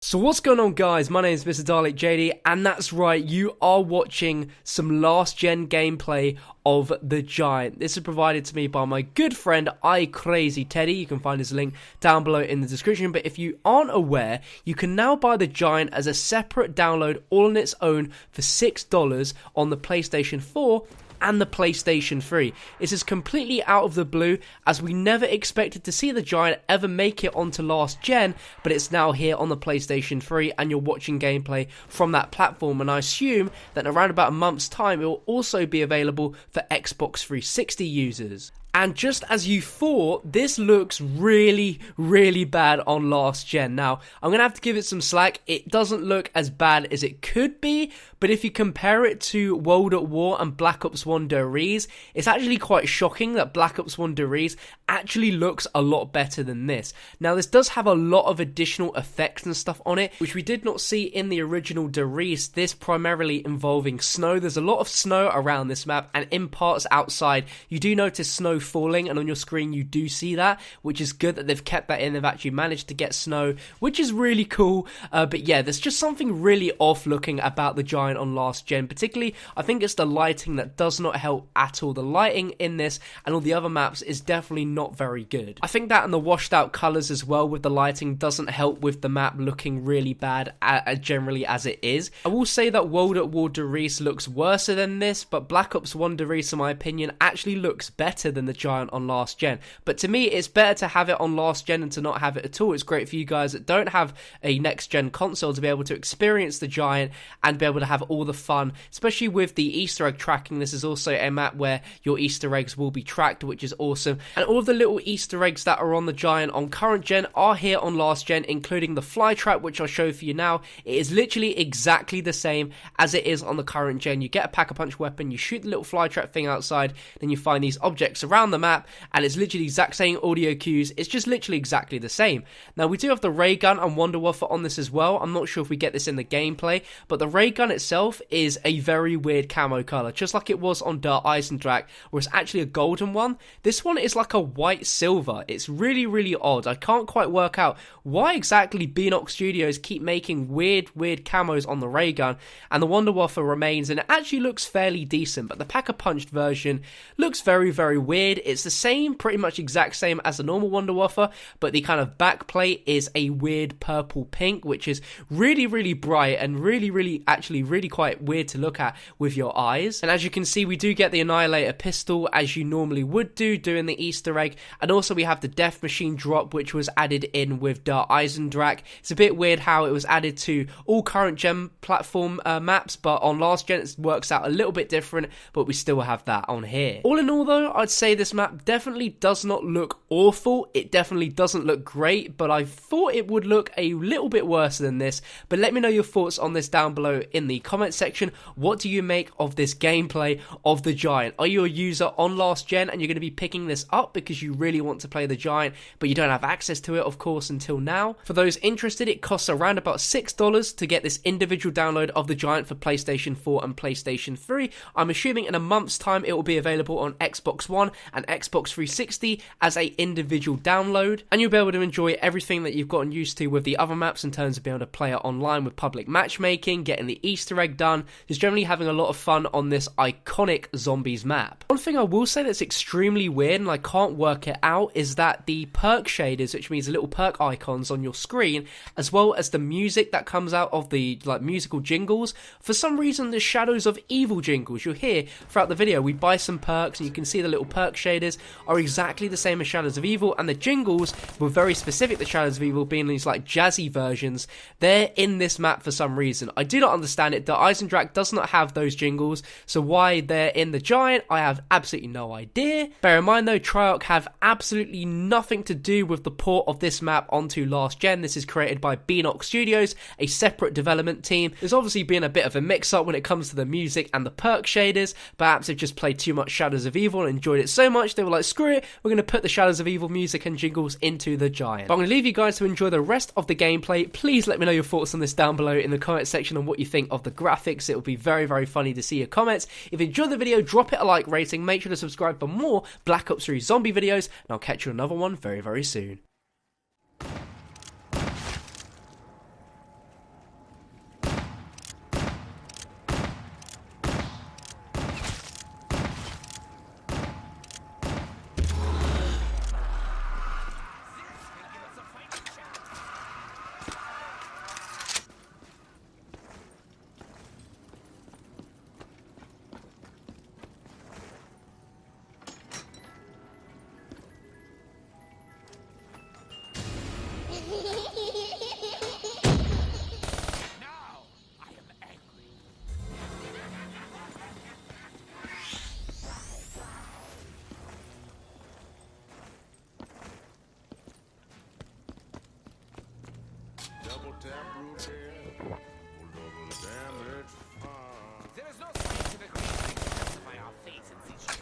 So what's going on, guys? My name is MrDalekJD, and that's right, you are watching some last gen gameplay of The Giant. This is provided to me by my good friend iCrazyTeddy. You can find his link down below in the description. But if you aren't aware, you can now buy The Giant as a separate download all on its own for $6 on the PlayStation 4 and the PlayStation 3. This is completely out of the blue, as we never expected to see The Giant ever make it onto last gen, but it's now here on the PlayStation 3 and you're watching gameplay from that platform, and I assume that in around about a month's time it will also be available for Xbox 360 users. And just as you thought, this looks really, really bad on last gen. Now, I'm going to have to give it some slack. It doesn't look as bad as it could be, but if you compare it to World at War and Black Ops 1 Der Riese, it's actually quite shocking that Black Ops 1 Der Riese actually looks a lot better than this. Now, this does have a lot of additional effects and stuff on it, which we did not see in the original Der Riese, this primarily involving snow. There's a lot of snow around this map, and in parts outside, you do notice snow falling, and on your screen you do see that, which is good that they've kept that in. They've actually managed to get snow, which is really cool. But yeah, there's just something really off looking about the Giant on last gen. Particularly, I think it's the lighting that does not help at all. The lighting in this and all the other maps is definitely not very good. I think that and the washed out colours as well with the lighting doesn't help with the map looking really bad generally as it is. I will say that World at War Der Riese looks worse than this, but Black Ops 1 Der Riese, in my opinion, actually looks better than the Giant on last gen. But to me, it's better to have it on last gen than to not have it at all. It's great for you guys that don't have a next gen console to be able to experience the Giant and be able to have all the fun, especially with the Easter egg tracking. This is also a map where your Easter eggs will be tracked, which is awesome. And all of the little Easter eggs that are on the Giant on current gen are here on last gen, including the fly trap, which I'll show for you now. It is literally exactly the same as it is on the current gen. You get a pack-a-punch weapon, you shoot the little fly trap thing outside, then you find these objects around the map, and it's literally the exact same audio cues. It's just literally exactly the same. Now, we do have the ray gun and Wonder Waffle on this as well. I'm not sure if we get this in the gameplay, but the ray gun itself is a very weird camo color, just like it was on Der Eisendrache, where it's actually a golden one. This one is like a white silver. It's really, really odd. I can't quite work out why exactly Beanox Studios keep making weird camos on the ray gun, and the Wonder Waffle remains, and it actually looks fairly decent, but the pack-a-punched version looks very, very weird. It's the same, pretty much exact same as the normal Wonder Waffle, but the kind of back plate is a weird purple pink, which is really, really bright and really, actually really quite weird to look at with your eyes. And as you can see, we do get the Annihilator pistol as you normally would do doing the Easter egg, and also we have the Death Machine drop, which was added in with Der Eisendrache. It's a bit weird how it was added to all current gen platform maps, but on last gen it works out a little bit different, but we still have that on here. All in all though, I'd say this map definitely does not look awful. It definitely doesn't look great, but I thought it would look a little bit worse than this. But let me know your thoughts on this down below in the comment section. What do you make of this gameplay of the Giant? Are you a user on last gen and you're going to be picking this up because you really want to play the Giant, but you don't have access to it, of course, until now? For those interested, it costs around about $6 to get this individual download of the Giant for PlayStation 4 and PlayStation 3. I'm assuming in a month's time it will be available on Xbox One and Xbox 360 as a individual download, and you'll be able to enjoy everything that you've gotten used to with the other maps in terms of being able to play it online with public matchmaking, getting the Easter egg done, just generally having a lot of fun on this iconic zombies map. One thing I will say that's extremely weird and I can't work it out is that the perk shaders, which means the little perk icons on your screen, as well as the music that comes out of the musical jingles, for some reason the Shadows of Evil jingles you'll hear throughout the video. We buy some perks and you can see the little perk shaders are exactly the same as Shadows of Evil, and the jingles were very specific to Shadows of Evil, being these like jazzy versions. They're in this map for some reason. I do not understand it. The Eisendrache does not have those jingles, so why they're in the Giant, I have absolutely no idea. Bear in mind though, Treyarch have absolutely nothing to do with the port of this map onto last gen. This is created by Beanox Studios, a separate development team. There's obviously been a bit of a mix-up when it comes to the music and the perk shaders. Perhaps they've just played too much Shadows of Evil and enjoyed it so much they were like, screw it, we're going to put the Shadows of Evil music and jingles into the Giant. But I'm going to leave you guys to enjoy the rest of the gameplay. Please let me know your thoughts on this down below in the comment section on what you think of the graphics. It will be very, very funny to see your comments. If you enjoyed the video, drop it a like rating. Make sure to subscribe for more Black Ops 3 zombie videos, and I'll catch you on another one very, very soon. taproot here. Double damage. There is no scientific reason to justify our faith in these